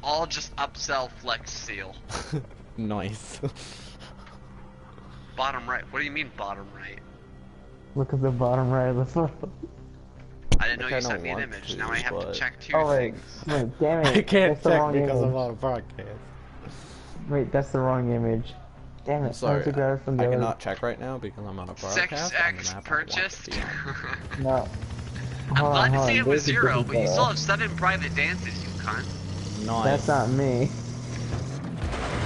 all just upsell flex seal. Nice. Bottom right. What do you mean bottom right? Look at the bottom right of the photo. I didn't know Like, I you sent don't me an want image. to, Now I have to but- check two Oh wait, things. wait, damn it! I can't that's the check wrong because image. I'm on a podcast. Wait, that's the wrong image. Damn it! I'm sorry, I have to grab it from the I other- cannot check right now because I'm on a broadcast. 6x purchased. No. I'm Hold glad on, to hold see on. it was There's a 0, different but you photo. still have 7 private dances, you cunt. Nice. That's not me.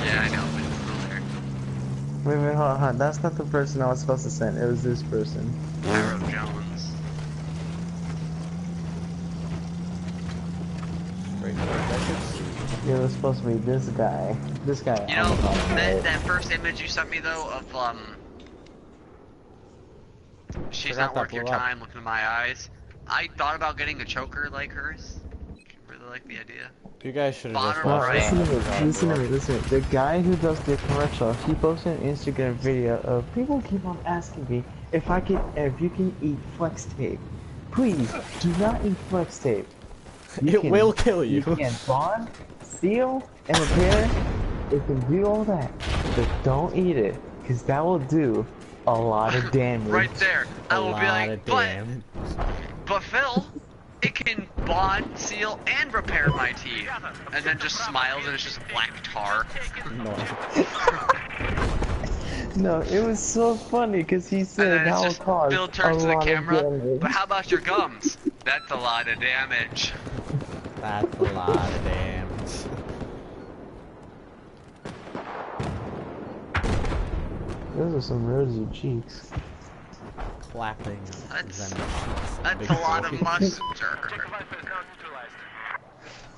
Yeah, I know, but it's still there. Wait, hold on. That's not the person I was supposed to send. It was this person. Tyro Jones. Straight to the It was supposed to be this guy. This guy. You know, on the bottom right. that first image you sent me though of she's Forgot not that worth your blew up. time, looking in my eyes. I thought about getting a choker like hers. Really like the idea. You guys should have just Bottom No, watched right. listen to me, that. listen to me, listen to me. The guy who does the commercial, he posted an Instagram video of people keep on asking me if you can eat flex tape. Please, do not eat flex tape. It will kill you. You can bond, seal, and repair. It can do all that, but don't eat it, because that will do a lot of damage. Right there. I A will be lot like, of but damn. Phil, it can bond, seal, and repair my teeth. And then just smiles and it's just black tar. No, it was so funny because he And said then that will it's just cause Phil a turns to the lot of camera. damage. But how about your gums? That's a lot of damage. That's a lot of damage. Those are some rosy cheeks. Clapping That's- them cheeks. That's big a lot boy. of mustard.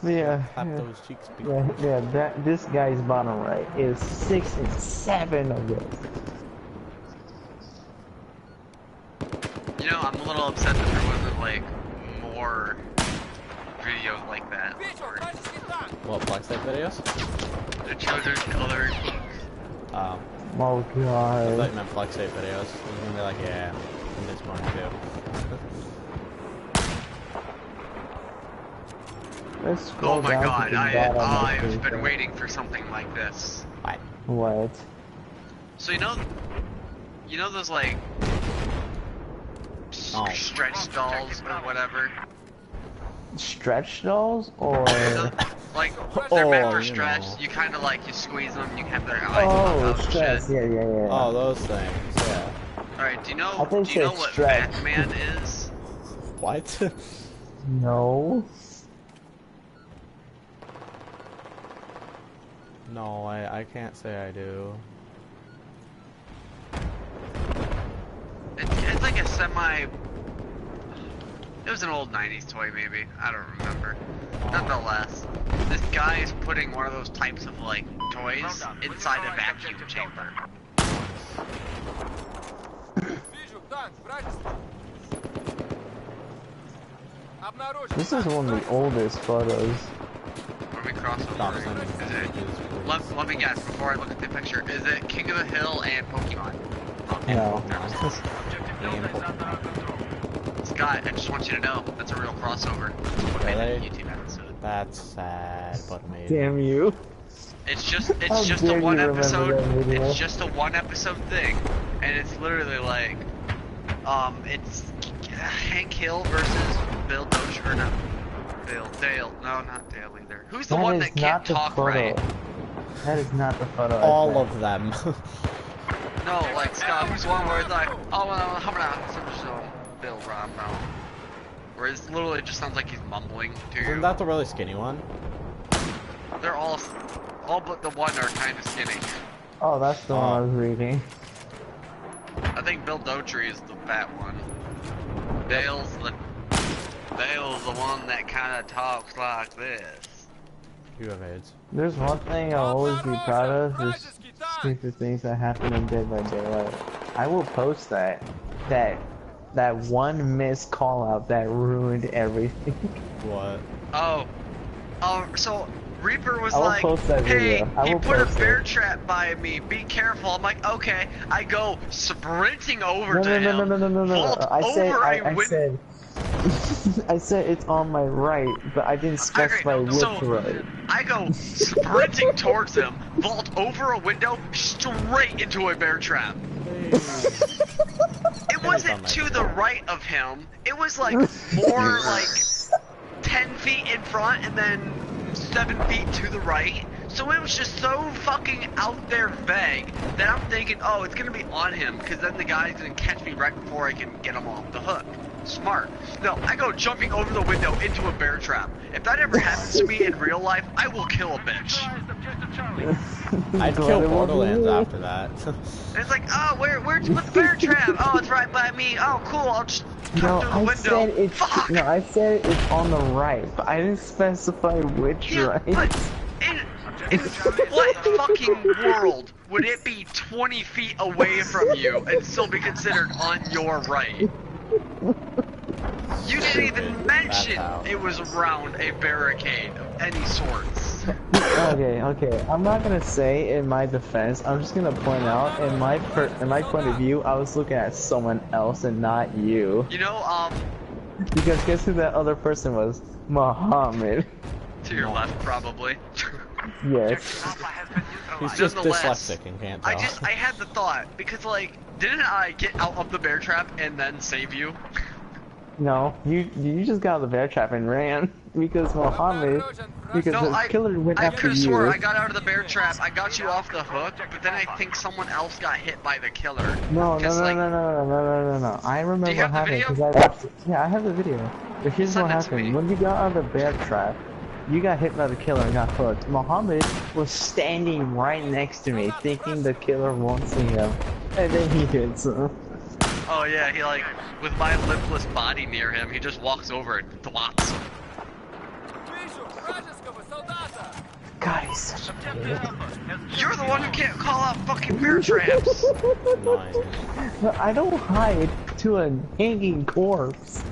Yeah, Clap yeah, those cheeks, big yeah, boy. yeah, this guy's bottom right is 6 and 7 of this. You know, I'm a little upset that there wasn't like more videos like that. What, flex tape videos? The children's color. Oh. Oh I thought god. you meant flex tape videos. I was gonna be like, yeah, and this one too. Let's scroll Oh my down to god, the bottom of I've the been thing. waiting for something like this. What? So you know those like Oh. stretch dolls or whatever? Stretch dolls or? Like they're meant for you stretch. know. You kind of like you squeeze them, you have their eyes pop Oh, out and stretch. shit. Yeah, yeah, yeah. Oh, those things, yeah. All right, do you I know thought you said what stretch. Batman is? What? No. No, I can't say I do. It's like a semi. It was an old 90s toy, maybe. I don't remember. Nonetheless, this guy is putting one of those types of like toys inside a vacuum chamber. This is one of the oldest photos. When we cross Stop over, sending is it? messages, please. Let me guess before I look at the picture. Is it King of the Hill and Pokemon? Okay. No. And Pokemon. Scott, I just want you to know that's a real crossover. That's what made it a Really? YouTube episode. That's sad, but amazing. Damn you. It's How just a dare one you remember episode. that video. It's just a one episode thing, and it's literally like, it's Hank Hill versus Bill Dozier, or not Dale. No, not Dale either. Who's the one is that can't not the talk photo. right? That is not the photo. I All sent. of them. No, like Scott. Who's the one where it's like, oh, well, how about Bill Rom now? Where it literally just sounds like he's mumbling to you. Isn't that the really skinny one? They're all but the one are kind of skinny. Oh, that's the one I was reading. I think Bill Dotree is the fat one. Dale's the one that kind of talks like this. You have AIDS. There's one thing I'll always be proud of, is stupid things that happen in Dead by Daylight. I will post that one missed call out that ruined everything. What? Oh, so Reaper was I will like, post that hey, video. I he will put a post bear it. trap by me, be careful. I'm like, okay. I go sprinting over No, to no, him, no, no, no, no, no. vault I said, over a I said, I said it's on my right, but I didn't specify which so right. I go sprinting towards him, vault over a window, straight into a bear trap. It wasn't to the right of him. It was like more like 10 feet in front and then 7 feet to the right. So it was just so fucking out there vague that I'm thinking, oh, it's gonna be on him, because then the guy's gonna catch me right before I can get him off the hook. Smart. No, I go jumping over the window into a bear trap. If that ever happens to me in real life, I will kill a bitch. I'd kill Borderlands after that. And it's like, oh, where's the bear trap? Oh, it's right by me. Oh, cool. I'll just come through the window. Fuck! No, I said it's on the right, but I didn't specify which right. But in what fucking world would it be 20 feet away from you and still be considered on your right? You didn't even mention it was around a barricade of any sorts. Okay. I'm not gonna say in my defense. I'm just gonna point out in my point of view, I was looking at someone else and not you. You know, Because guess who that other person was? Muhammad. To your left, probably. Yes. He's just dyslexic and can't tell. I had the thought, because like, didn't I get out of the bear trap and then save you? No, you just got out of the bear trap and ran because Muhammad, because the killer went after you. I could have swore I got out of the bear trap, I got you off the hook, but then I think someone else got hit by the killer. No. I remember what happened because I watched it. Yeah, I have the video. But here's what happened. When you got out of the bear trap, you got hit by the killer and got hooked. Muhammad was standing right next to me, thinking the killer won't see him, and then he hits him. Oh yeah, he like, with my lipless body near him, he just walks over and thwops. Guys, you're the one who can't call out fucking bear traps. No, I don't hide to a hanging corpse.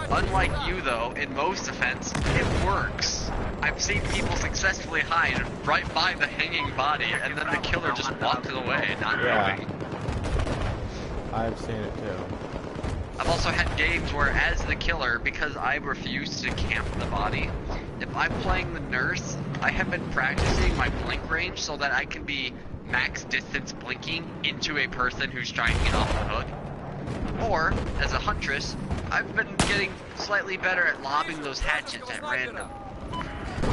Unlike you though, in most defense, it works. I've seen people successfully hide right by the hanging body, and then the killer just walks away, not knowing. I've seen it too. I've also had games where, as the killer, because I refuse to camp the body, if I'm playing the nurse, I have been practicing my blink range so that I can be max distance blinking into a person who's trying to get off the hook. Or, as a huntress, I've been getting slightly better at lobbing those hatchets at random.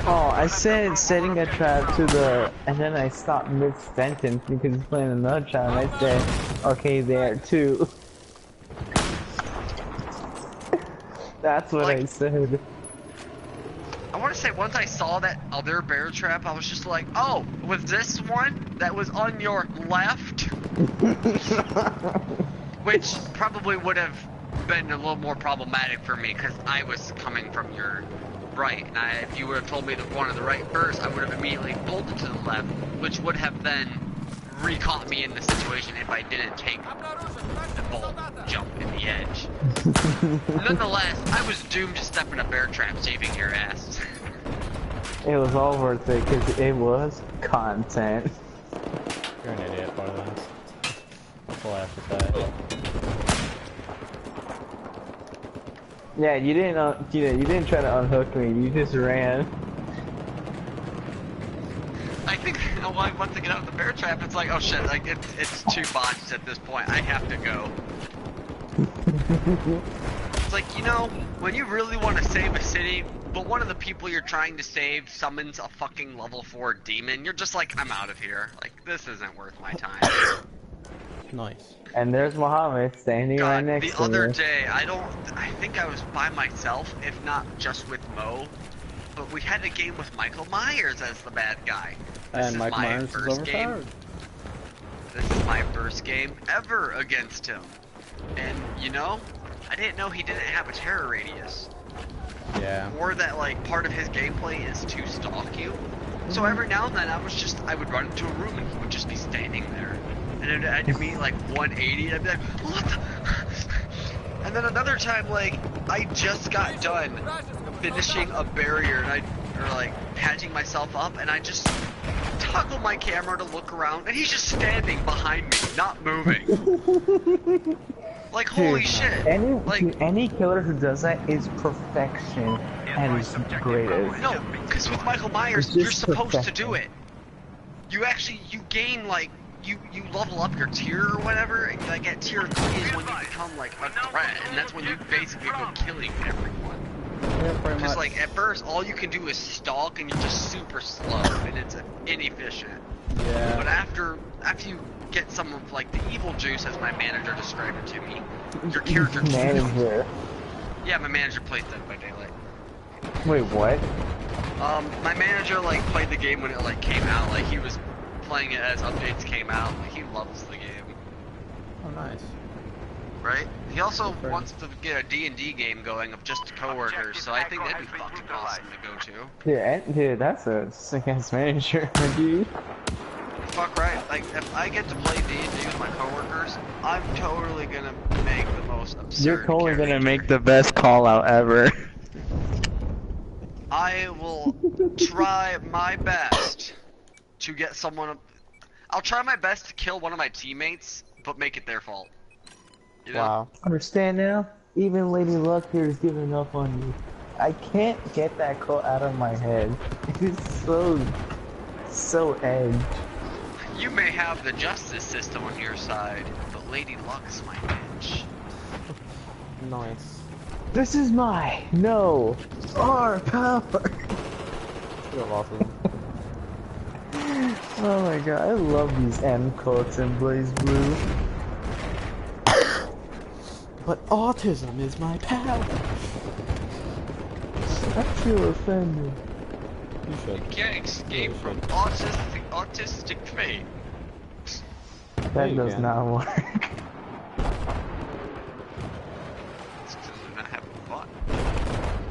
Oh, I said setting a trap to the, and then I stopped mid-sentence because he's playing another trap, and I said, okay, there too. That's what I said. I want to say once I saw that other bear trap, I was just like, oh, was this one that was on your left? Which probably would have been a little more problematic for me because I was coming from your right, and if you would have told me the one on the right first, I would have immediately bolted to the left, which would have then re-caught me in the situation if I didn't take the bolt jump in the edge. Nonetheless, I was doomed to step in a bear trap saving your ass. It was all worth it because it was content. You're an idiot, Borderlands. That's all I have to say. Yeah, you didn't try to unhook me. You just ran. I think once I get out of the bear trap, it's like, oh shit, like it's too botched at this point. I have to go. It's like, you know, when you really want to save a city, but one of the people you're trying to save summons a fucking level 4 demon, you're just like, I'm out of here. Like, this isn't worth my time. Nice. And there's Muhammad standing right next to me. The other day, I think I was by myself, if not just with Mo, but we had a game with Michael Myers as the bad guy. And Michael Myers is overpowered. This is my first game ever against him. And, you know, I didn't know he didn't have a terror radius. Yeah. Or that, like, part of his gameplay is to stalk you. So every now and then I would run into a room and he would just be standing there. And I'd be like 180, and I'd be like, what the? And then another time, like, I just got done finishing a barrier, and or like patching myself up, and I just toggle my camera to look around, and he's just standing behind me, not moving. Like, holy shit. Any killer who does that is perfection and is greatest. No, because with Michael Myers, you're supposed to do it. You actually, you gain, like, you level up your tier or whatever, and like at tier 3 is when you become like a threat, and that's when you basically go killing everyone. Because like at first, all you can do is stalk, and you're just super slow, and it's inefficient. Yeah. But after you get some of like the evil juice, as my manager described it to me, your character. Manager. Yeah, my manager plays Dead by Daylight. Wait, what? My manager like played the game when it like came out. Like he was playing it as updates came out. Like, he loves the game. Oh, nice. Right? He also wants to get a D&D game going of just coworkers, so I think that'd be fucking awesome to go to. Dude, that's a sick-ass manager, dude. Fuck right. Like, if I get to play D&D with my coworkers, I'm totally gonna make the most absurd You're totally character. gonna make the best call-out ever. I will try my best to get someone. I'll try my best to kill one of my teammates, but make it their fault. You know? Wow. Understand now? Even Lady Luck here is giving up on you. I can't get that quote out of my head. It's so edge. You may have the justice system on your side, but Lady Luck's my bitch. Nice. This is our power. You're awesome. Oh my god, I love these M quotes in Blaze Blue. But autism is my power. I feel offended. You should. You can't escape from autistic fate. That does not work. It's because they're not having fun.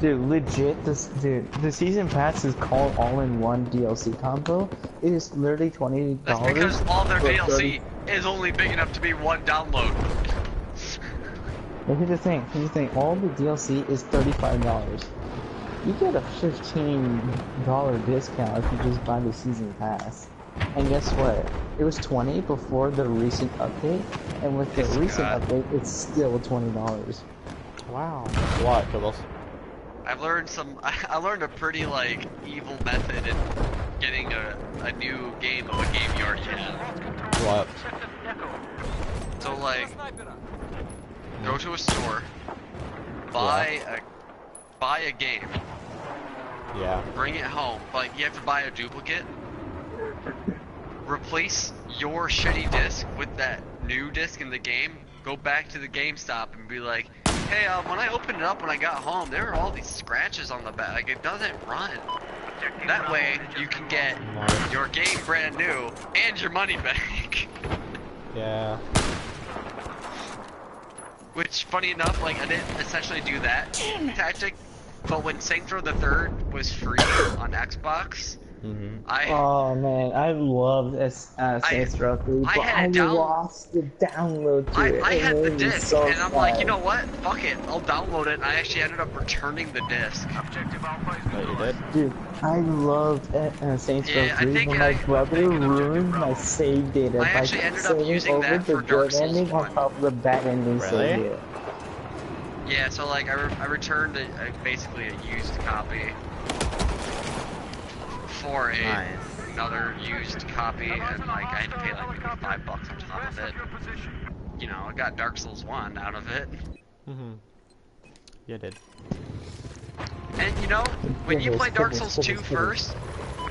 Dude, legit, the season pass is called all-in-one DLC combo. It is literally $20. That's because all their DLC 30. is only big enough to be one download. But here's the thing, all the DLC is $35. You get a $15 discount if you just buy the season pass. And guess what? It was $20 before the recent update, and with the recent update, it's still $20. Wow. What, Kibbles? I learned a pretty like evil method in getting a new game of a game you already have. What? So like, go to a store, buy a game. Yeah. Bring it home, but you have to buy a duplicate. Replace your shitty disc with that new disc in the game. Go back to the GameStop and be like, hey, when I opened it up when I got home, there were all these scratches on the back. Like, it doesn't run. That way, you can get your game brand new and your money back. Yeah. Which, funny enough, like, I didn't essentially do that tactic, but when Saints Row the Third was free on Xbox, oh man, I loved Saints Row 3, but I lost the download to it. I had the disc, so and I'm like, you know what? Fuck it, I'll download it. And I actually ended up returning the disc. Oh, you did? Dude, I loved Saints Row 3, but my brother ruined my save data by actually ended up using that for the Dark good Souls ending 1. on top of the bad ending save data. Yeah, so like I returned basically a used copy for another used copy, and like I had to pay like maybe $5 on top of it. You know, I got Dark Souls 1 out of it. You did. And you know, when you play Dark Souls 2 first,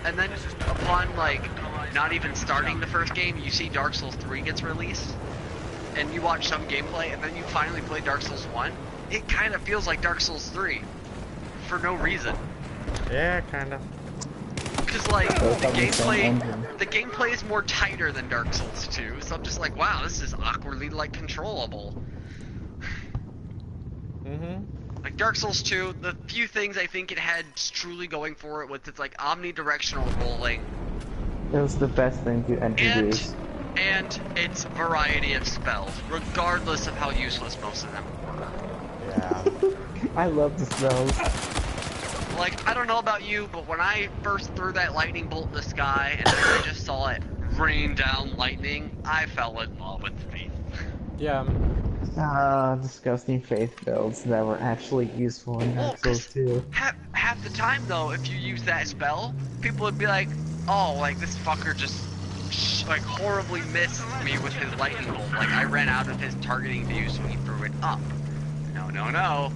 and then upon like not even starting the first game, you see Dark Souls 3 gets released, and you watch some gameplay, and then you finally play Dark Souls 1, it kind of feels like Dark Souls 3 for no reason. Yeah, kinda. Because like the gameplay is more tighter than Dark Souls 2, so I'm just like, wow, this is awkwardly like controllable. Like Dark Souls 2, the few things I think it had truly going for it was its like omnidirectional rolling. It was the best thing to introduce. And its variety of spells, regardless of how useless most of them were. Yeah. I love the spells. Like, I don't know about you, but when I first threw that lightning bolt in the sky and I just saw it rain down lightning, I fell in love with Faith. Yeah. Disgusting faith builds that were actually useful in Dark Souls 2. Half the time, though, if you use that spell, people would be like, oh, like, this fucker just, like, horribly missed me with his lightning bolt. Like, I ran out of his targeting view, so he threw it up. No, no, no.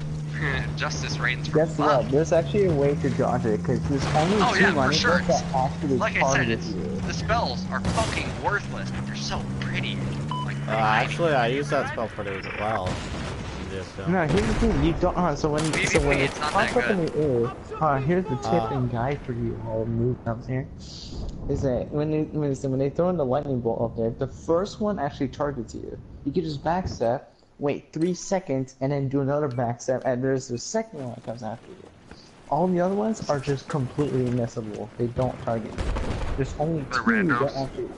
Justice reigns from Guess what? There's actually a way to dodge it, because there's only two lightning bolts that actually like I target said, you. the spells are fucking worthless, but they're so pretty. Like, Actually, I use that spell pretty well. No, here's the thing, you don't, so when it it's not pops that up in the air, here's the tip and guide for you, I'll move up here, is that when they throw in the lightning bolt up there, the first one actually targets you. You can just backstep, wait 3 seconds, and then do another backstep, and there's the second one that comes after you. All the other ones are just completely missable. They don't target you. There's only two that actually...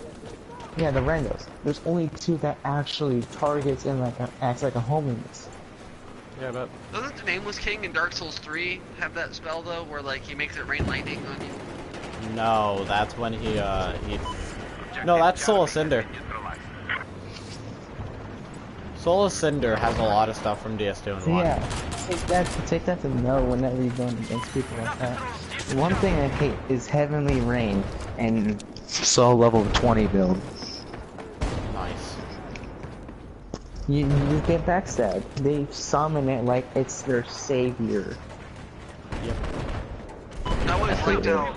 Yeah, the randos. There's only two that actually targets and acts like a homing miss. Yeah, but... Doesn't the Nameless King in Dark Souls 3 have that spell, though, where, like, he makes it rain lightning on you? No, that's when he... No, that's Soul of Cinder. Soul of Cinder has a lot of stuff from DS2 and 1. Yeah, take that to know whenever you're going against people like that. One thing I hate is Heavenly Rain and Soul level 20 build. Nice. You get backstabbed. They summon it like it's their savior. Yep. I always liked how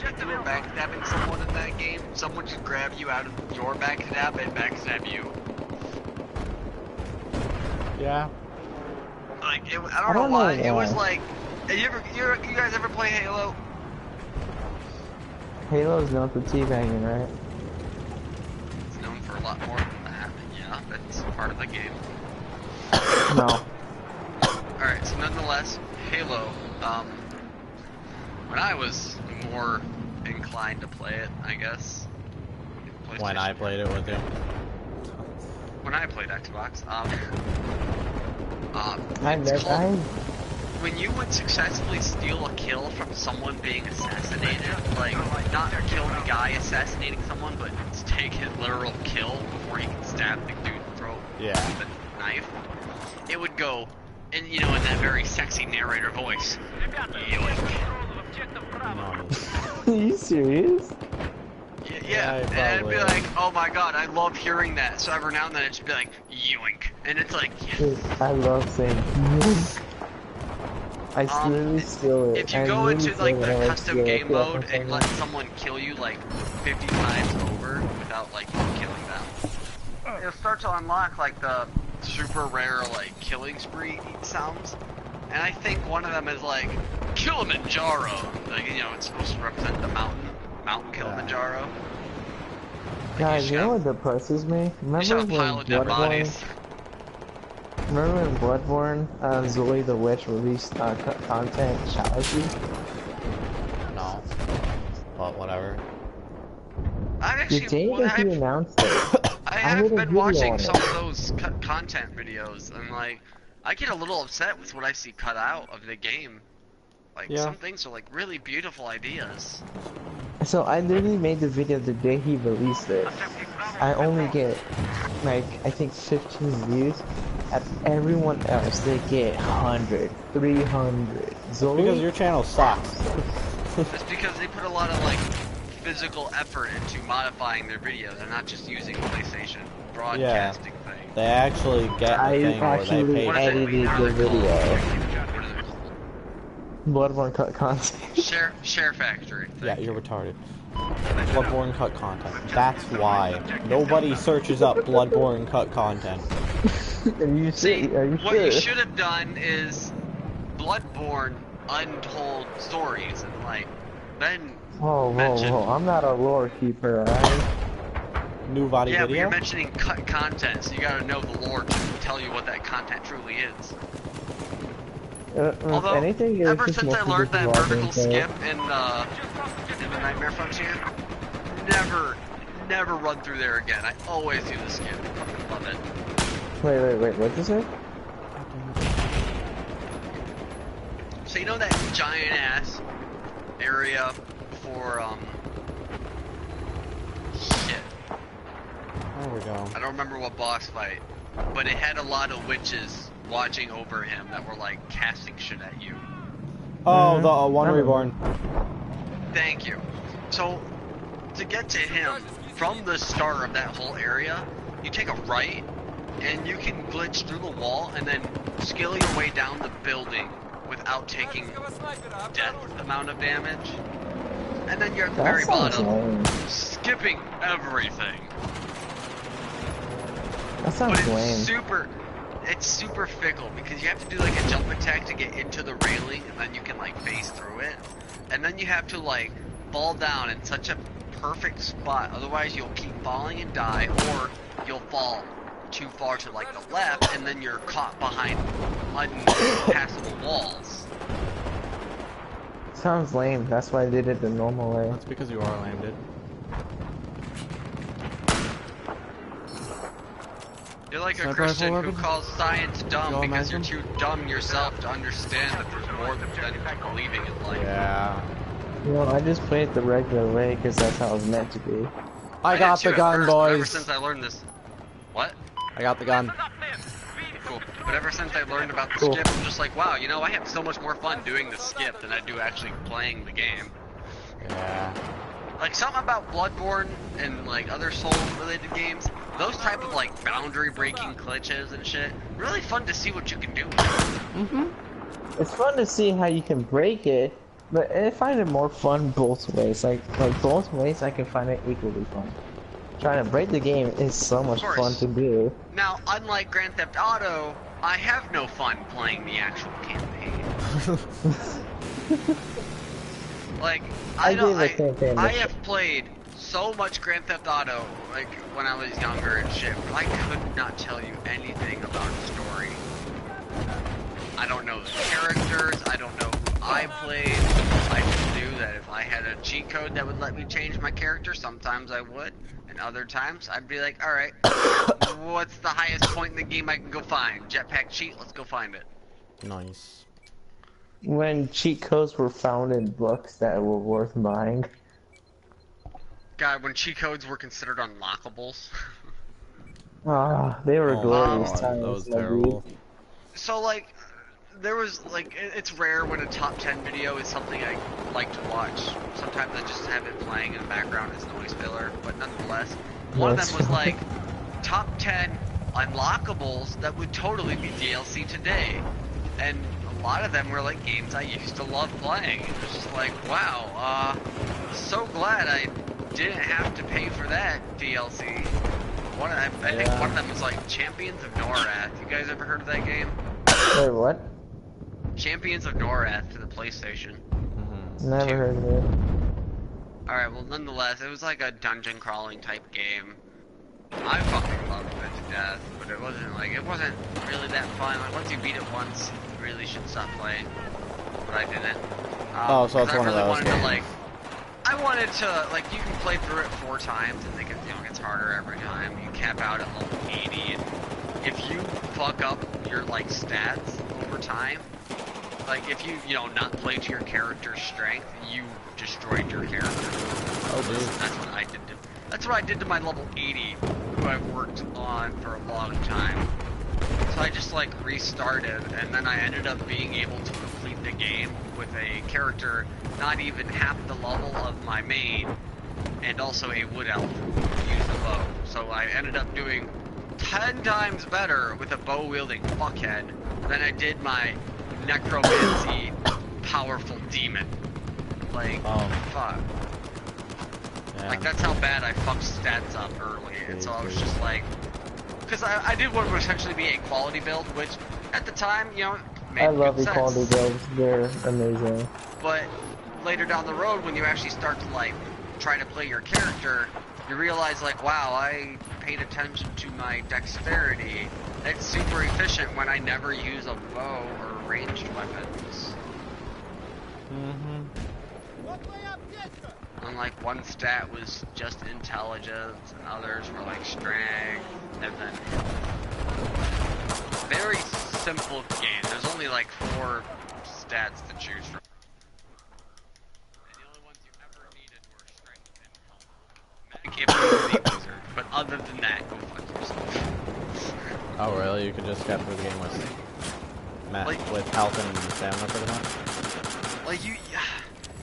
if you were backstabbing someone in that game, someone just grab you out of your backstab and backstab you. Yeah. Like, I don't know why. It was like, you guys ever play Halo? Halo's known for teabagging, right? It's known for a lot more than that. Yeah, that's part of the game. No. Alright, so nonetheless, Halo, when I was more inclined to play it, I guess. When I played it with you. When I played Xbox, when you would successfully steal a kill from someone being assassinated, like, not kill the guy assassinating someone, but take his literal kill before he can stab the dude's throat with a knife, it would go, and you know, in that very sexy narrator voice, yoink. Are you serious? Yeah, and it'd be like, oh my god, I love hearing that. So every now and then it'd just be like, yoink. And it's like, yes. Dude, I love saying yoink. I literally steal it. If you go into like the custom game mode and let someone kill you like 50 times over without like you killing them, it'll start to unlock like the super rare like killing spree sounds. And I think one of them is like Kilimanjaro. Like, you know, it's supposed to represent the Mount Kilimanjaro. Like, guys, you know what depresses me? Remember when Bloodborne, Zoe the Witch released content challenge? No. But whatever. The day that he announced it, I have been watching some of those content videos, and like, I get a little upset with what I see cut out of the game. Like, some things are like really beautiful ideas. So I literally made the video the day he released it. I only get, like, I think 15 views. At everyone else, they get 100, 300. Zoe? Because your channel sucks. It's because they put a lot of, like, physical effort into modifying their videos and not just using PlayStation broadcasting thing. They actually get a thing where they pay. Edited the video. Bloodborne cut content. Share Factory. Yeah, you're retarded. Bloodborne cut content. That's why nobody searches up Bloodborne cut content. What you should have done is Bloodborne Untold Stories, and like then. Whoa, I'm not a lore keeper, alright? New body video. Yeah, but you're mentioning cut content, so you gotta know the lore to tell you what that content truly is. Although, ever since I learned that vertical skip in the Nightmare Frontier, never run through there again. I always do the skip. I love it. Wait, what'd you say? So you know that giant ass area for shit. There we go. I don't remember what boss fight, but it had a lot of witches watching over him that were like casting shit at you. Oh, the one reborn. Thank you. So to get to him from the start of that whole area, you take a right and you can glitch through the wall and then scale your way down the building without taking death amount of damage. And then you're at the very bottom, skipping everything. That sounds lame. It's super fickle because you have to do like a jump attack to get into the railing and then you can like phase through it. And then you have to like fall down in such a perfect spot, otherwise you'll keep falling and die, or you'll fall too far to like the left and then you're caught behind unpassable walls. Sounds lame. That's why I did it the normal way. That's because you are lame, dude. You're like a Christian who calls science dumb because you're too dumb yourself to understand that there's more than believing in life. Yeah. Well, I just play it the regular way because that's how it's meant to be. I got the gun, boys. Ever since I learned this, what? I got the gun. Cool. But ever since I learned about the skip, I'm just like, wow, you know, I have so much more fun doing the skip than I do actually playing the game. Yeah. Like something about Bloodborne and like other Soul-related games, those type of like boundary-breaking glitches and shit, really fun to see what you can do. It's fun to see how you can break it, but I find it more fun both ways. Like both ways, I can find it equally fun. Trying to break the game is so much fun to do. Now, unlike Grand Theft Auto, I have no fun playing the actual campaign. Like, I have played so much Grand Theft Auto, like, when I was younger and shit, but I could not tell you anything about the story. I don't know the characters, I don't know who I played. I just knew that if I had a cheat code that would let me change my character, sometimes I would, and other times I'd be like, alright, what's the highest point in the game I can go find? Jetpack cheat, let's go find it. Nice. When cheat codes were found in books that were worth buying. God, when cheat codes were considered unlockables. They were glorious times. That was terrible. So, like, there was, like, it's rare when a top 10 video is something I like to watch. Sometimes I just have it playing in the background as noise filler, but nonetheless. One of them was, like, top 10 unlockables that would totally be DLC today. And a lot of them were, like, games I used to love playing. It was just like, wow, so glad I didn't have to pay for that DLC. I think one of them was, like, Champions of Norath. You guys ever heard of that game? Wait, what? Champions of Norath to the PlayStation. Never heard of it. Alright, well, nonetheless, it was like a dungeon crawling type game. I fucking loved it to death, but it wasn't really that fun. Like, once you beat it once, you really should stop playing. But I didn't. So it's one of those games. I wanted to, like, you can play through it 4 times, and it gets harder every time. You cap out at level 80, and if you fuck up your, like, stats over time, like, if you, not play to your character's strength, you destroyed your character. Oh, dude. That's what I did to my level 80, who I've worked on for a long time. So I just, like, restarted, and then I ended up being able to complete the game with a character not even half the level of my main, and also a wood elf who used a bow. So I ended up doing 10 times better with a bow-wielding fuckhead than I did my necromancy powerful demon. Like, fuck. Yeah. Like, that's how bad I fucked stats up early, and so I was just like, because I did what would essentially be a quality build, which at the time, made I love good the sense. quality builds, they're amazing. But later down the road, when you actually start to, like, try to play your character, you realize, like, wow, I paid attention to my dexterity. It's super efficient when I never use a bow or ranged weapons. And, like, one stat was just intelligence, and others were, like, strength, and then very simple game. There's only, like, 4 stats to choose from. And the only ones you ever needed were strength and health. You can't be a wizard, but other than that, go fuck yourself. Oh really? You could just get through the game with health and stamina pretty much? Like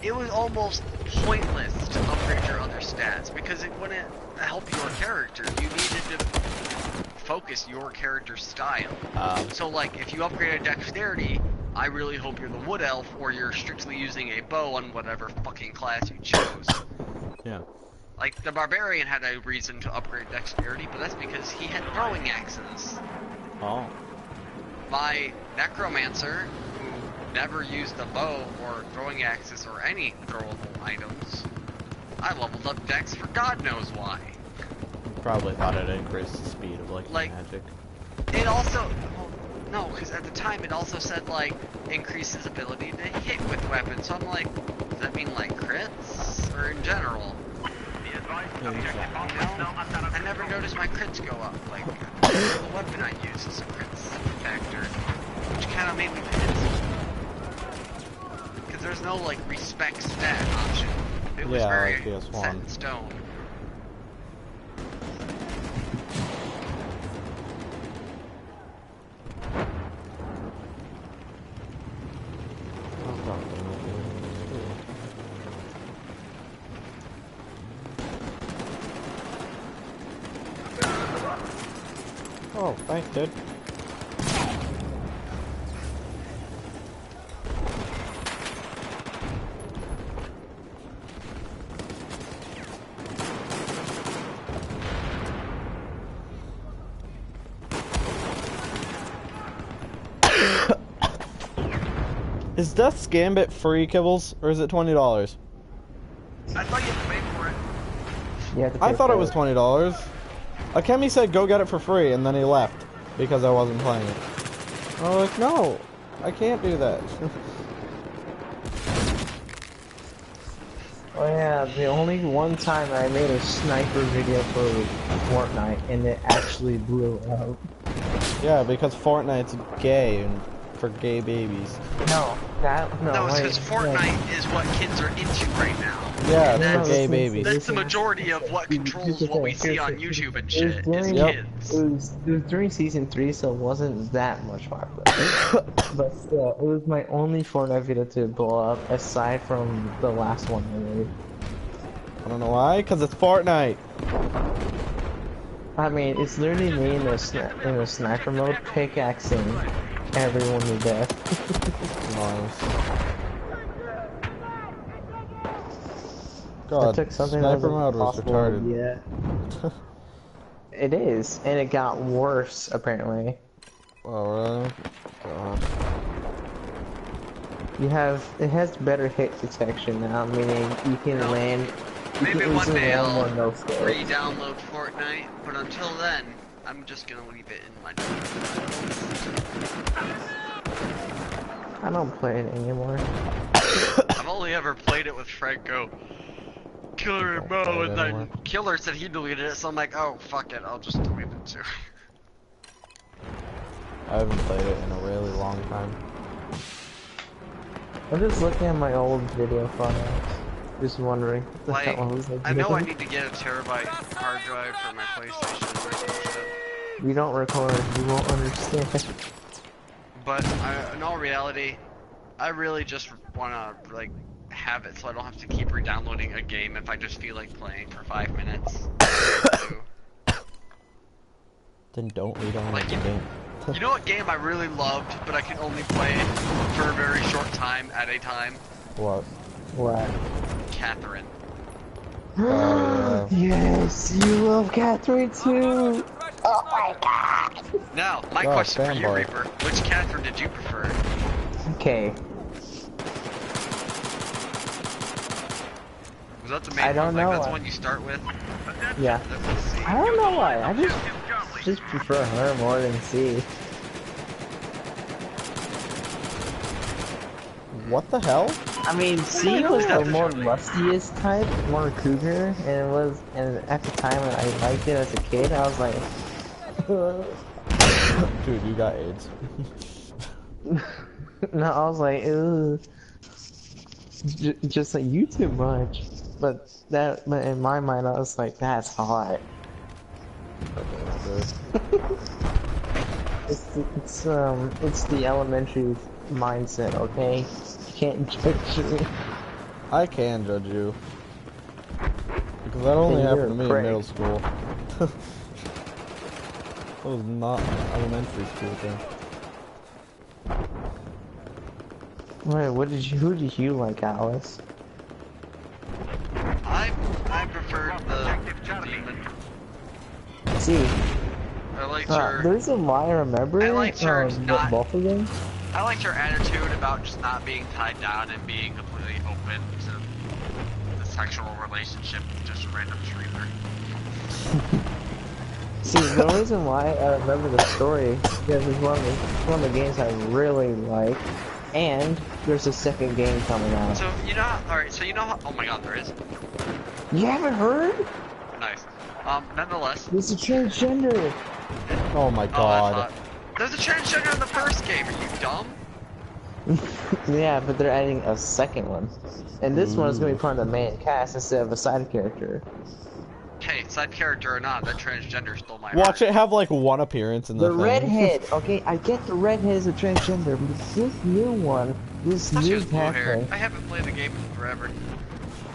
it was almost pointless to upgrade your other stats because it wouldn't help your character. You needed to focus your character's style. So like if you upgraded dexterity, I really hope you're the wood elf or you're strictly using a bow on whatever fucking class you chose. Yeah. Like the barbarian had a reason to upgrade dexterity, but that's because he had throwing axes. Oh. My necromancer, who never used a bow or throwing axes or any throwable items, I leveled up dex for God knows why. Probably thought it increased the speed of like magic. It also, well, no, because at the time it also said like increases ability to hit with weapons. So I'm like, does that mean like crits or in general? You know, I never noticed my crits go up. Like the weapon I use is a crits factor, which kind of made me pissed. Because there's no like respect stat option. It was very set in stone. Oh, thanks, dude. Is Death's Gambit free, Kibbles, or is it $20? I thought you had to pay for it. Yeah, I thought it was $20. Akemi said go get it for free, and then he left because I wasn't playing it. I was like, no, I can't do that. Oh yeah, the only one time I made a sniper video for Fortnite, and it actually blew up. Yeah, because Fortnite's gay and for gay babies. No, it's because Fortnite is what kids are into right now. Yeah, that's for gay babies. That's the majority of what controls what we see on YouTube and shit, is kids. It was during Season 3, so it wasn't that much popular. But still, it was my only Fortnite video to blow up, aside from the last one I made. I don't know why, because it's Fortnite. I mean, it's literally me in a sniper mode, pickaxing everyone to death. Nice. God, took something sniper mode was retarded. Yeah. It is, and it got worse apparently. Oh really? God. It has better hit detection now, meaning you can land. Maybe one day I'll re-download Fortnite, but until then, I'm just gonna leave it in my I don't play it anymore. I've only ever played it with Franco, Killer, and Mo, and then Killer said he deleted it, so I'm like, oh, fuck it, I'll just delete it too. I haven't played it in a really long time. I'm just looking at my old video files, just wondering what the hell was I know I need to get a terabyte hard drive for my PlayStation or some shit. You don't record, you won't understand. But in all reality, I really just wanna like have it so I don't have to keep re-downloading a game if I just feel like playing for 5 minutes. Then don't re-download the game. You know what game I really loved, but I can only play it for a very short time at a time? What? What? Catherine. Yeah. Yes, you love Catherine too! Oh my god! Now, my question for you, Reaper. Which Catherine did you prefer? Okay. Was that the main one? Like, that's the one you start with? Yeah. I don't know why. I just prefer her more than C. What the hell? I mean, C was the more lustiest type, more cougar, and at the time when I liked it as a kid, I was like, dude, you got AIDS. No, I was like, ugh. Just like you too much. But in my mind, I was like, that's hot. It's the elementary mindset, okay? You can't judge me. I can judge you. Because that only And happened to you're a me in prick. middle school. That was not an elementary school thing. Wait, who did you like, Alice? I preferred the demon. See, I liked her. the reason why I remember I liked her not. both of them. I liked her attitude about just not being tied down and being completely open to the sexual relationship with just a random streamer. See, the reason why I remember the story is because it's one of the games I really like, and there's a second game coming out. So you know, alright. So you know how? Oh my God, there is. You haven't heard? Nice. Nonetheless. There's a transgender. Oh my Oh, god. there's a transgender in the first game. Are you dumb? Yeah, but they're adding a second one, and this one is going to be part of the main cast instead of a side character. Okay, side character or not, that transgender stole my Watch heart. it have like one appearance in the thing. redhead, okay, I get the redhead is a transgender, but this new one, this I thought she new was blue haired. pathway. I haven't played the game in forever.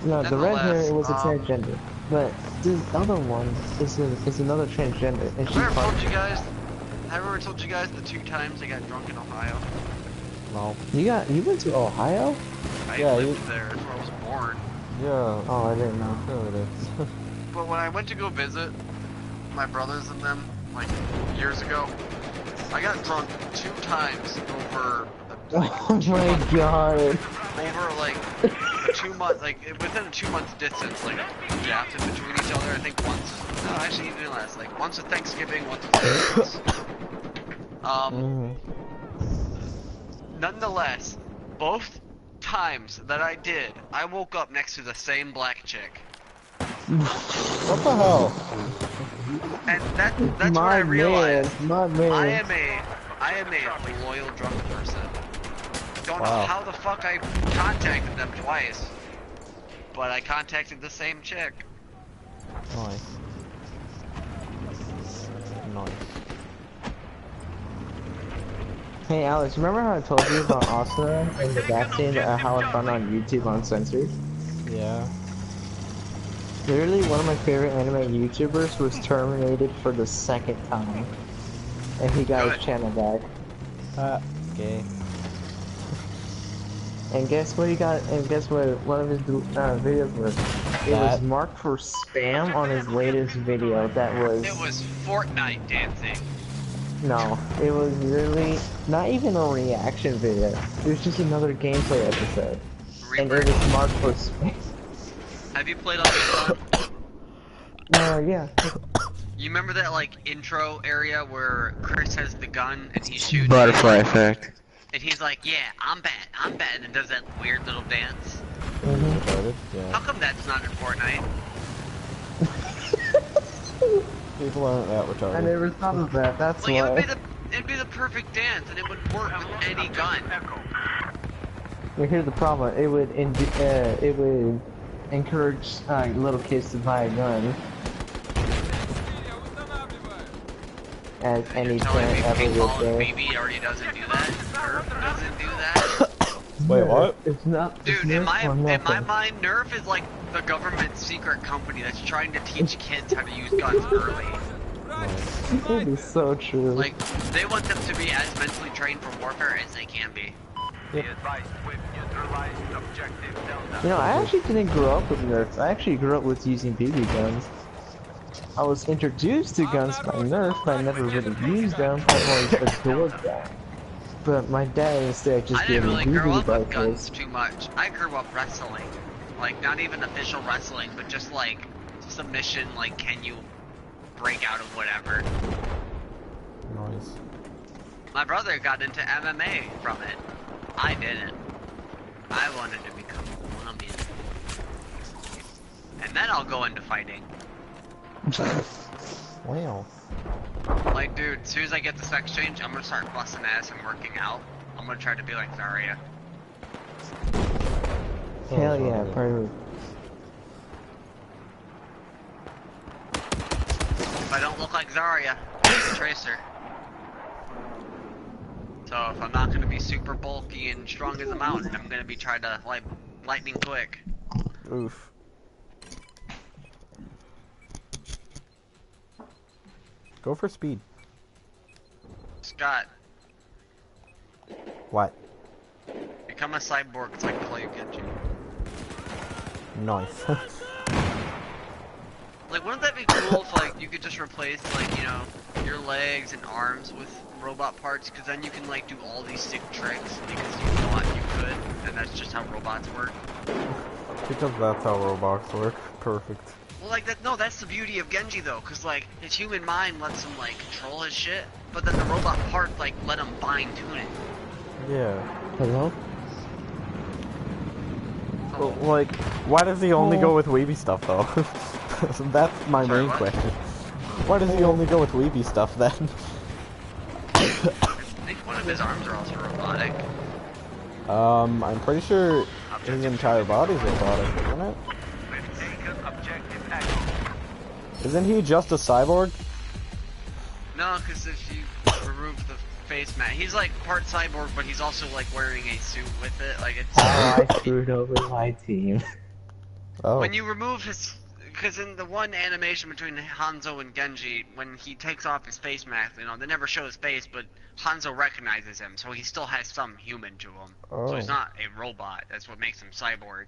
No, the red Nonetheless, hair was a transgender, but this other one is another transgender, and she's Have I ever part told of you it. guys? Have I ever told you guys the 2 times I got drunk in Ohio? No. You went to Ohio? I Yeah, lived there. That's where I was born. Yeah. Oh, I didn't know. There it is. But when I went to go visit my brothers and them, like years ago, I got drunk 2 times over. Oh my god. Over like a 2 month, like within a 2 month distance, like gaps in between each other. I think once. No, actually even less. Like once at Thanksgiving, once at Christmas. Nonetheless, both times that I did, I woke up next to the same black chick. What the hell? And that's when I My realized man, my man. I am a loyal drunk person. Don't know Wow. how the fuck I contacted them twice, but I contacted the same chick. Nice. Nice. Hey Alex, remember how I told you about Asuna and the vaccine how I found on YouTube uncensored? Yeah. Literally, one of my favorite anime YouTubers was terminated for the 2nd time, and he got Good. his channel back. Okay. And guess what he got? And guess what? One of his videos was. It was marked for spam on his latest video. That was. It was Fortnite dancing. No, it was literally not even a reaction video. It was just another gameplay episode, and it was marked for spam. Have you played on the Yeah. You remember that like intro area where Chris has the gun and he shoots? Butterfly effect. And he's like, yeah, I'm bad, and then does that weird little dance. Yeah. How come that's not in Fortnite? People aren't that retarded. I never thought of that. That's Like, why. it'd be the perfect dance, and it would work with any gun. Well, here's the problem. It would encourage little kids to buy a gun. As any parent ever would Call of say. Duty already doesn't do that. Nerf doesn't do that. Wait, what? It's not. Dude, it's in not my nothing. mind, Nerf is like the government secret company that's trying to teach kids how to use guns early. It is so true. Like, they want them to be as mentally trained for warfare as they can be. You know, I actually didn't grow up with Nerf. I actually grew up with using BB guns. I was introduced to guns by Nerf, but I never really used them. I always adored them. But my dad instead just I gave didn't me really grow BB up with guns rifles. too much. I grew up wrestling. Like, not even official wrestling, but just like submission, like, can you break out of whatever. Nice. My brother got into MMA from it. I didn't. I wanted to become a woman. And then I'll go into fighting. Wow. Like, dude, as soon as I get the sex change, I'm gonna start busting ass and working out. I'm gonna try to be like Zarya. Hell yeah, perfect. If I don't look like Zarya, I'm a Tracer. So if I'm not gonna be super bulky and strong as a mountain, I'm gonna be trying to like lightning quick. Oof. Go for speed. Scott, What? become a cyborg so I can play Genji. Nice. Like, wouldn't that be cool if, like, you could just replace, like, you know, your legs and arms with robot parts? Because then you can, like, do all these sick tricks because you thought you could, and that's just how robots work. Because that's how robots work. Perfect. Well, like, no, that's the beauty of Genji, though, because, like, his human mind lets him, like, control his shit, but then the robot part, like, let him fine-tune it. Yeah. Hello? Well, like, why does he only go with weeby stuff, though? That's my Sorry, main what? question. Why does he only go with weeby stuff, then? I think one of his arms are also robotic. I'm pretty sure his entire body's robotic, isn't it? Isn't he just a cyborg? No, because if you remove the face mask, he's like part cyborg, but he's also like wearing a suit with it. Like it's. Oh, I screwed over my team. Oh. When you remove his, because in the one animation between Hanzo and Genji, when he takes off his face mask, you know, they never show his face, but Hanzo recognizes him, so he still has some human to him. So he's Oh. not a robot. That's what makes him cyborg.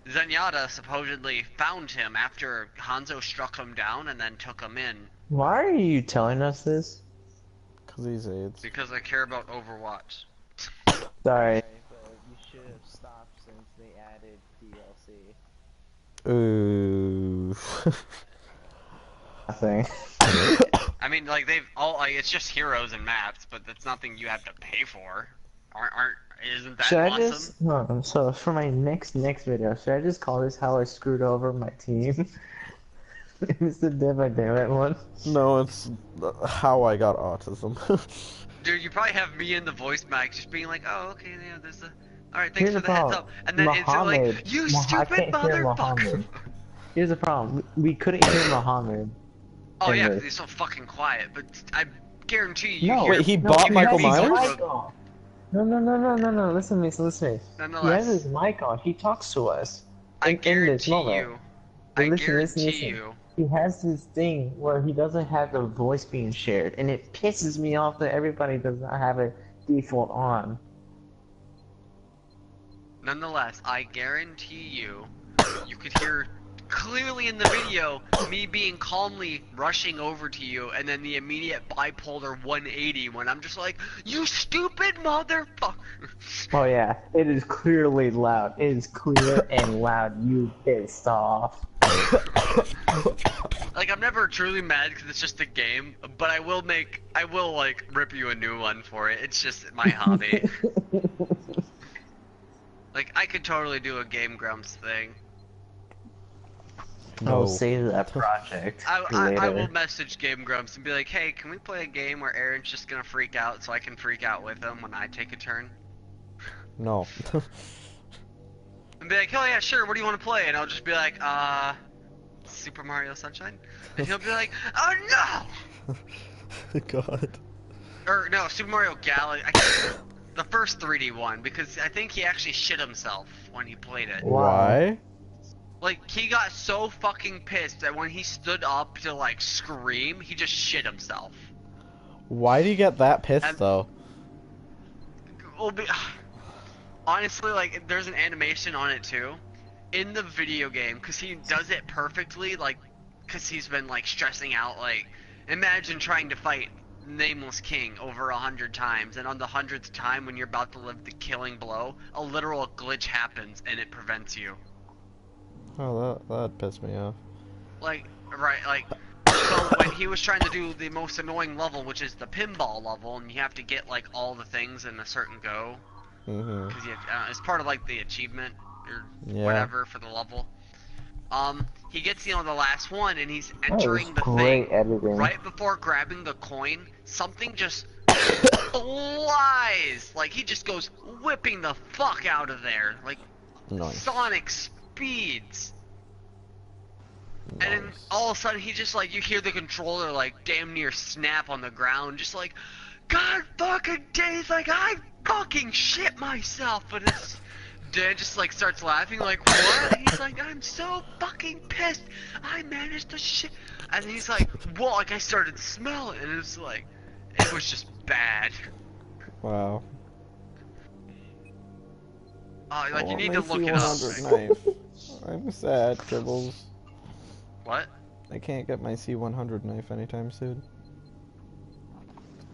Zenyatta supposedly found him after Hanzo struck him down and then took him in. Why are you telling us this? Because he's AIDS. Because I care about Overwatch. Sorry, but you should have stopped since they added DLC. Ooh. Nothing. I mean, like they've all like it's just heroes and maps, but that's nothing you have to pay for. Isn't that Should I awesome? just no? So for my next video, should I just call this how I screwed over my team? It's the Did I Do It one. No, it's how I got autism. Dude, you probably have me in the voice mic just being like, oh, okay, yeah, there's a. Alright, thanks Here's for the the heads problem. up. And then instantly like, you stupid I can't hear motherfucker! Muhammad. Here's the problem. We couldn't hear Muhammad. Oh, yeah, Anyway. because he's so fucking quiet, but I guarantee you No, hear. Wait, he bought Michael he has his Myers? mic on. No. Listen to me. He has Nonetheless, his mic on. He talks to us. I in this guarantee moment. you. But I listen, guarantee you. He has this thing where he doesn't have the voice being shared, and it pisses me off that everybody does not have it default on. Nonetheless, I guarantee you, you could hear clearly in the video me being calmly rushing over to you, and then the immediate bipolar 180 when I'm just like, you stupid motherfucker. Oh yeah, it is clearly loud. It is clear and loud. You pissed off. Like, I'm never truly mad because it's just a game, but I will like rip you a new one for it. It's just my hobby. Like, I could totally do a Game Grumps thing. I'll save that project later. I will message Game Grumps and be like, hey, can we play a game where Aaron's just gonna freak out so I can freak out with him when I take a turn? No. And be like, oh yeah, sure, what do you want to play? And I'll just be like, Super Mario Sunshine? And he'll be like, oh no! God. Or, no, Super Mario Galaxy. The first 3D one, because I think he actually shit himself when he played it. Why? Like, he got so fucking pissed that when he stood up to, like, scream, he just shit himself. Why do you get that pissed, though? Well, honestly, like, there's an animation on it, too. In the video game, because he does it perfectly, like, because he's been, like, stressing out, like, imagine trying to fight Nameless King over 100 times, and on the 100th time, when you're about to live the killing blow, a literal glitch happens, and it prevents you. Oh, that pissed me off. Like, right, like, so when he was trying to do the most annoying level, which is the pinball level, and you have to get, like, all the things in a certain go, because it's part of, like, the achievement, or whatever, for the level. He gets, you know, the last one, and he's entering the thing. Editing. Right before grabbing the coin, something just flies. Like, he just goes whipping the fuck out of there. Like, Nice. sonic speeds. Nice. And then all of a sudden, he just, like, you hear the controller, like, damn near snap on the ground. Just like, God fucking days, like, I fucking shit myself. But it's... Dan just like starts laughing like, what? He's like, I'm so fucking pissed. I managed to shit. And he's like, well, like I started smelling, and it's like, it was just bad. Wow. Like you need to look it my up. C100 knife. I'm sad, Tribbles. What? I can't get my C100 knife anytime soon.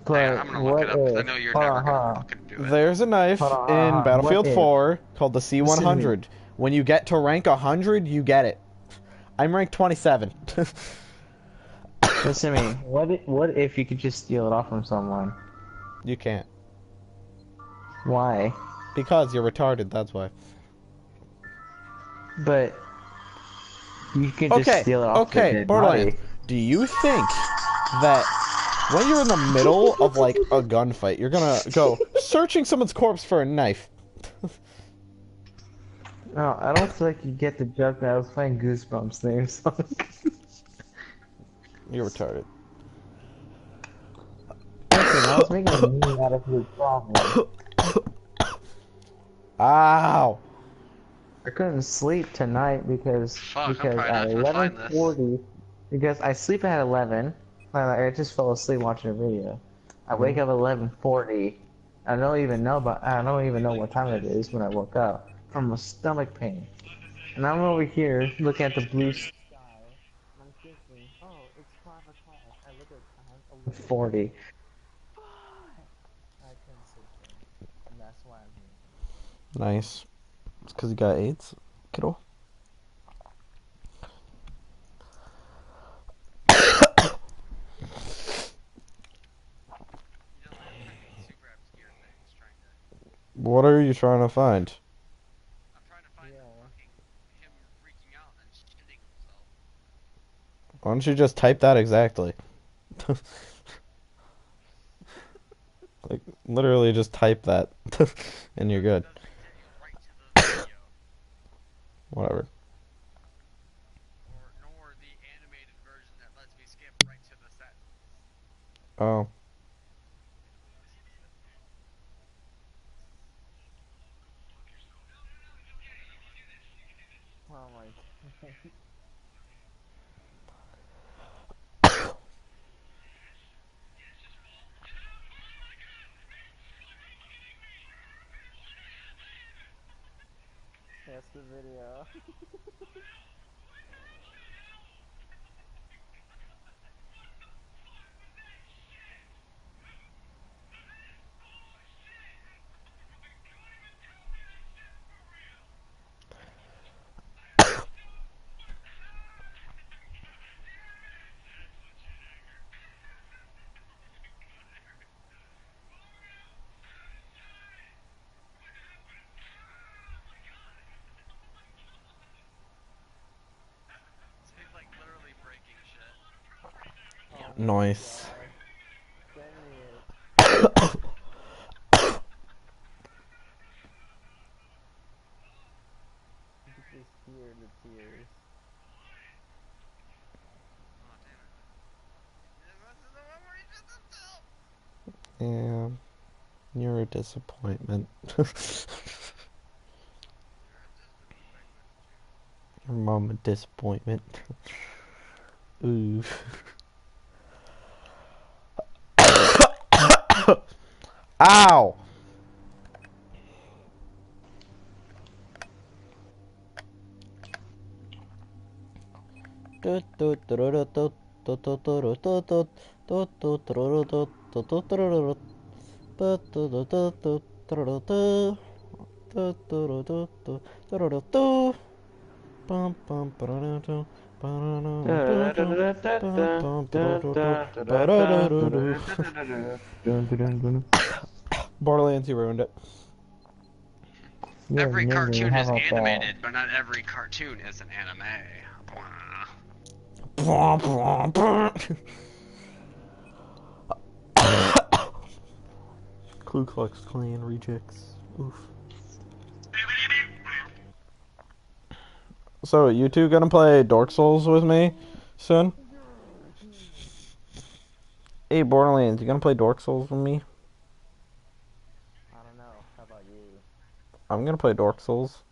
But I'm gonna look it up because I know you're never gonna fucking do it. There's a knife in Battlefield 4 called the C100. When you get to rank 100, you get it. I'm ranked 27. Listen to me. What if you could just steal it off from someone? You can't. Why? Because you're retarded, that's why. But you can just steal it off their dead Borderlands. body. Do you think that when you're in the middle of like a gunfight, you're gonna go searching someone's corpse for a knife? No, I don't feel like you get the joke that I was playing Goosebumps theme song. You're retarded. Listen, I was making a meme out of your problem. Ow! I couldn't sleep tonight because at 11:40 because I sleep at 11. I just fell asleep watching a video. I wake up at 11:40. I don't even know what time it is when I woke up from a stomach pain. And I'm over here looking at the blue sky. And I'm thinking, oh, it's 5 o'clock. I look at the time, 11:40. I couldn't sleep, and that's why I'm here. Nice. It's because you got AIDS, kiddo. What are you trying to find? I'm trying to find him freaking out and shitting himself. Why don't you just type that exactly? Like, literally just type that, and you're good. Whatever. Nor the animated version that lets me skip right to the set. Oh. Oh my god. That's the video. He's like literally breaking shit. Nice. Yeah, you're a disappointment. Your mom a disappointment. Ooh. Ow! Borderlands, you ruined it. Every cartoon is animated, but not every cartoon is an anime. Ku Klux Klan rejects. Oof. So, you two gonna play Dark Souls with me soon? Hey, Borderlands, you gonna play Dark Souls with me? I don't know. How about you? I'm gonna play Dark Souls.